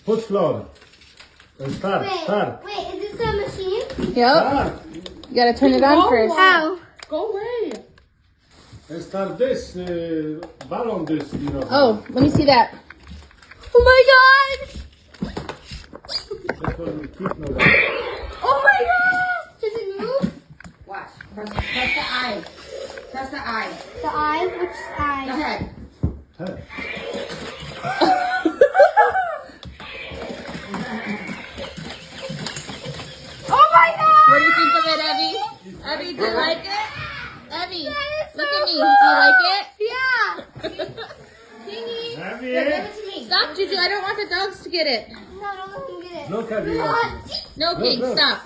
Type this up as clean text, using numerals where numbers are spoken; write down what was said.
Put floor. Start. Wait, is this a machine? Yep. Start. You gotta turn it on first. How? Go away. Start this. Balloon this. You know. Oh, let me see that. Oh my god! That's what we keep now. Oh my god! Does it move? Watch. Press the eye. Press the eye. The eye? Which Go eye? ahead. Hey. Oh my god! What do you think of it, Evie? Evie, do you like it? Evie, look at me. Do you like it? Yeah! Kingy. Have Give you? it to me. Stop, Juju. I don't want the dogs to get it. No, don't let him get it. Look at you. No, King, Look. stop.